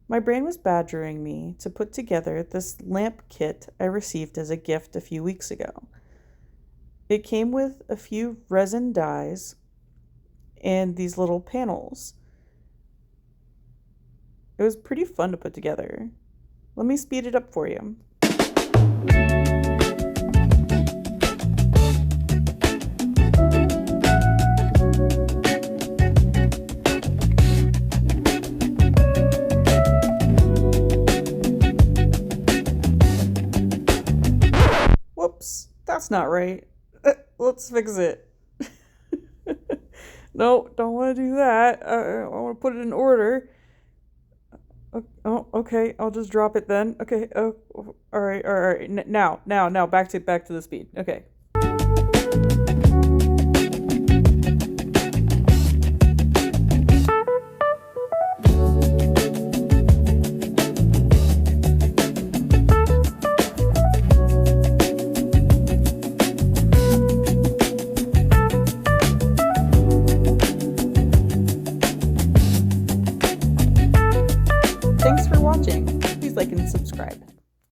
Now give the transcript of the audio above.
My brain was badgering me to put together this lamp kit I received as a gift a few weeks ago. It came with a few resin dyes and these little panels. It was pretty fun to put together. Let me speed it up for you. Whoops, that's not right. Let's fix it. No, don't want to do that. I want to put it in order. Oh, okay. I'll just drop it then. Okay. Oh, all right. All right. Now. Back to the speed. Okay. Thanks for watching. Please like and subscribe.